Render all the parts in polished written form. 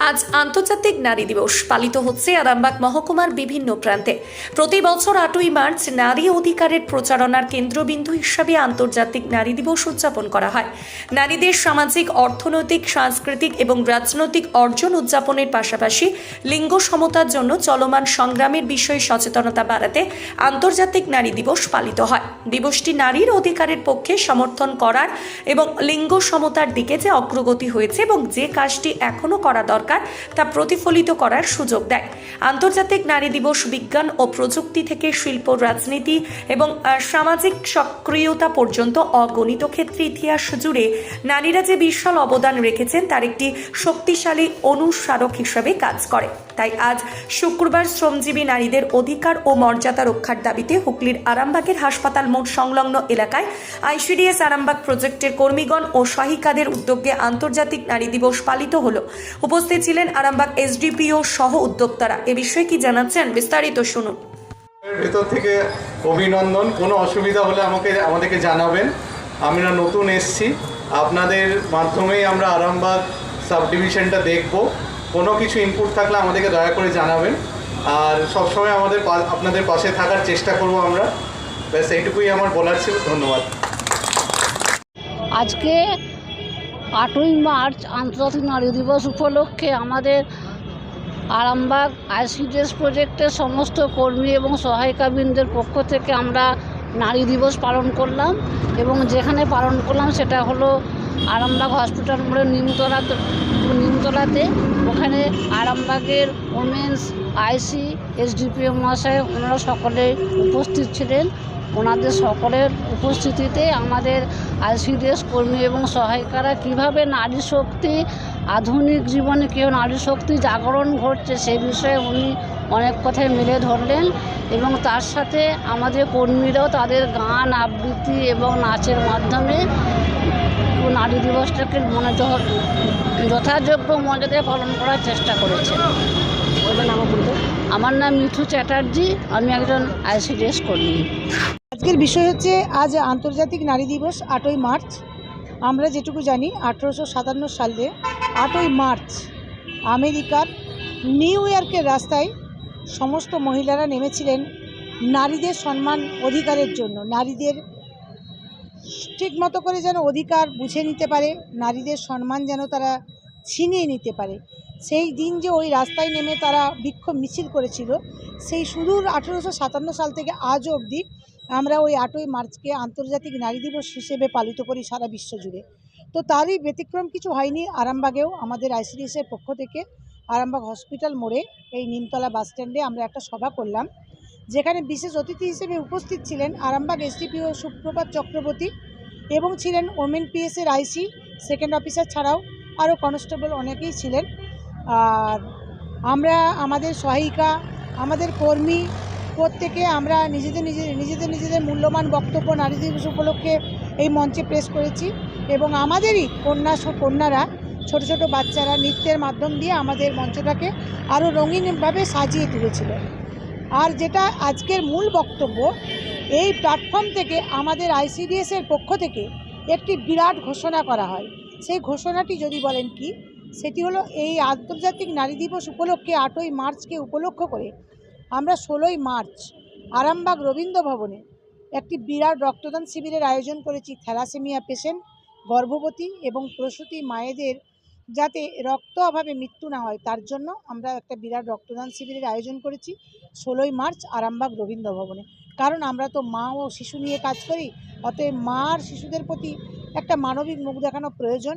আজ আন্তর্জাতিক নারী দিবস পালিত হচ্ছে আরামবাগ মহকুমার বিভিন্ন প্রান্তে। প্রতি বছর 8ই মার্চ নারী অধিকারের প্রচারণার কেন্দ্রবিন্দু হিসাবে আন্তর্জাতিক নারী দিবস উদযাপন করা হয়। নারীদের সামাজিক, অর্থনৈতিক, সাংস্কৃতিক এবং রাজনৈতিক অর্জন উদযাপনের পাশাপাশি লিঙ্গ সমতার জন্য চলমান সংগ্রামের বিষয়ে সচেতনতা বাড়াতে আন্তর্জাতিক নারী দিবস পালিত হয়। দিবসটি নারীর অধিকারের পক্ষে সমর্থন করার এবং লিঙ্গ সমতার দিকে যে অগ্রগতি হয়েছে এবং যে কাজটি এখনও করা দরকার তা প্রতিফলিত করার সুযোগ দেয়। আন্তর্জাতিক নারী দিবস বিজ্ঞান ও প্রযুক্তি থেকে শিল্প, রাজনীতি এবং সামাজিক সক্রিয়তা পর্যন্ত অগণিত ক্ষেত্রে ইতিহাস জুড়ে নারীরা যে বিশাল অবদান রেখেছেন তার একটি শক্তিশালী অনুস্মারক হিসেবে কাজ করে। তাই আজ শুক্রবার শ্রমজীবী নারীদের অধিকার ও মর্যাদা রক্ষার দাবিতে হুগলির আরামবাগের হাসপাতাল মোড় সংলগ্ন এলাকায় আইসিডিএস আরামবাগ প্রজেক্টের কর্মীগণ ও সহায়িকাদের উদ্যোগে আন্তর্জাতিক নারী দিবস পালিত হলো। উপস্থিত ছিলেন আরামবাগ এসডিপিও সহ উদ্যোক্তারা। এ বিষয়ে কি জানাচ্ছেন বিস্তারিত শুনুন। ভেতর থেকে অভিনন্দন। কোনো অসুবিধা হলে আমাদেরকে জানাবেন। আমরা নতুন এসেছি, আপনাদের মাধ্যমেই আমরা আরামবাগ সাব ডিভিশনটা দেখব। কোনো কিছু ইনপুট থাকলে আমাদেরকে দয়া করে জানাবেন, আর সবসময় আপনাদের পাশে থাকার চেষ্টা করব আমরা। ব্যাস এইটুকুই আমার বলার ছিল। ধন্যবাদ। আজকে 8ই মার্চ আন্তর্জাতিক নারী দিবস উপলক্ষে আমাদের আরামবাগ আইসিডিএস প্রজেক্টের সমস্ত কর্মী এবং সহায়িকাবৃন্দের পক্ষ থেকে আমরা নারী দিবস পালন করলাম, এবং যেখানে পালন করলাম সেটা হলো আরামবাগ হসপিটাল মোড়ের নিমতলাতে। ওখানে আরামবাগের ওমেন্স আইসি এসডিপিও মহাশয় ওনারা সকলে উপস্থিত ছিলেন। ওনাদের সকলের উপস্থিতিতে আমাদের আইসিডিএস কর্মী এবং সহায়িকারা কীভাবে নারী শক্তি, আধুনিক জীবনে কেউ নারী শক্তি জাগরণ ঘটছে সেই বিষয়ে উনি অনেক কথাই মেলে ধরলেন, এবং তার সাথে আমাদের কর্মীরাও তাদের গান, আবৃত্তি এবং নাচের মাধ্যমে নারী দিবসটাকে যথাযোগ্য মর্যাদায় পালন করার চেষ্টা করেছেন। আমার নাম মিঠু চ্যাটার্জি, আমি একজন আইসিডিএস কর্মী। আজকের বিষয় হচ্ছে আজ আন্তর্জাতিক নারী দিবস 8ই মার্চ। আমরা যেটুকু জানি 1857 সালে 8ই মার্চ আমেরিকার নিউ ইয়র্কের রাস্তায় সমস্ত মহিলারা নেমেছিলেন নারীদের সম্মান অধিকারের জন্য। নারীদের ঠিক মতো করে যেন অধিকার বুঝে নিতে পারে, নারীদের সম্মান যেন তারা ছিনিয়ে নিতে পারে। সেই দিন যে ওই রাস্তায় নেমে তারা বিক্ষোভ মিছিল করেছিল, সেই সুদূর 1857 সাল থেকে আজও অবধি আমরা ওই 8ই মার্চকে আন্তর্জাতিক নারী দিবস হিসেবে পালিত করি সারা বিশ্ব জুড়ে। তো তারই ব্যতিক্রম কিছু হয়নি। আরামবাগেও আমাদের আইসিডিএসের পক্ষ থেকে আরামবাগ হসপিটাল মোড়ে এই নিমতলা বাস স্ট্যান্ডে আমরা একটা সভা করলাম, যেখানে বিশেষ অতিথি হিসেবে উপস্থিত ছিলেন আরামবাগ এসডিপিও সুপ্রভাত চক্রবর্তী, এবং ছিলেন ওমেন পিএসের আইসি সেকেন্ড অফিসার ছাড়াও আরও কনস্টেবল অনেকেই ছিলেন। আর আমরা আমাদের সহায়িকা, আমাদের কর্মী প্রত্যেকে আমরা নিজেদের মূল্যবান বক্তব্য নারী দিবস উপলক্ষে এই মঞ্চে পেশ করেছি, এবং আমাদেরই কন্যারা, ছোট ছোট বাচ্চারা নৃত্যের মাধ্যম দিয়ে আমাদের মঞ্চটাকে আরও রঙিনভাবে সাজিয়ে তুলেছিল। আর যেটা আজকের মূল বক্তব্য, এই প্ল্যাটফর্ম থেকে আমাদের আইসিডিএসের পক্ষ থেকে একটি বিরাট ঘোষণা করা হয়। সেই ঘোষণাটি যদি বলেন কি, সেটি হলো এই আন্তর্জাতিক নারী দিবস উপলক্ষে 8ই মার্চকে উপলক্ষ করে আমরা 16ই মার্চ আরামবাগ রবীন্দ্র ভবনে একটি বিরাট রক্তদান শিবিরের আয়োজন করেছি। থ্যালাসেমিয়া পেশেন্ট, গর্ভবতী এবং প্রসূতি মায়েদের যাতে রক্ত অভাবে মৃত্যু না হয় তার জন্য আমরা একটা বিরাট রক্তদান শিবিরের আয়োজন করেছি 16ই মার্চ আরামবাগ রবীন্দ্র ভবনে। কারণ আমরা তো মা ও শিশু নিয়ে কাজ করি, অতএব মা আর শিশুদের প্রতি একটা মানবিক মুখ দেখানো প্রয়োজন।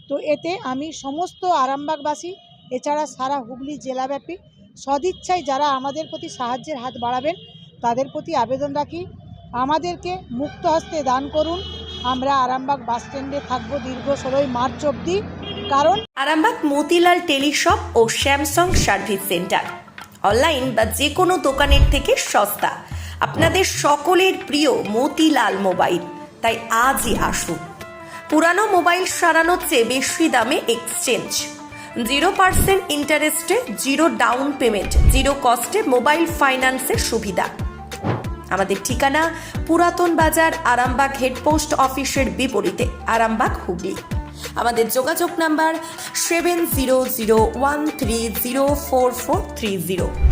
তো এতে আমি সমস্ত আরামবাগবাসী, এছাড়া সারা হুগলি জেলাব্যাপী সদিচ্ছায় যারা আমাদের প্রতি সাহায্যের হাত বাড়াবেন তাদের প্রতি আবেদন রাখি, আমাদেরকে মুক্ত হস্তে দান করুন। আমরা আরামবাগ বাস স্ট্যান্ডে থাকবো দীর্ঘ 16ই মার্চ অবধি। কারণ আরামবাগ মতিলাল টেলিশপ ও স্যামসাং সার্ভিস সেন্টার অনলাইন বা যে কোনো দোকানের থেকে সস্তা। আপনাদের সকলের প্রিয় মতিলাল মোবাইল, তাই আজই আসুন। পুরানো মোবাইল সারানোর চেয়ে বেশি দামে এক্সচেঞ্জ, 0% ইন্টারেস্টে, 0 ডাউন পেমেন্ট, 0 কস্টে মোবাইল ফাইন্যান্সের সুবিধা। আমাদের ঠিকানা পুরাতন বাজার, আরামবাগ হেডপোস্ট অফিসের বিপরীতে, আরামবাগ, হুগলি। আমাদের যোগাযোগ নাম্বার 7001304430।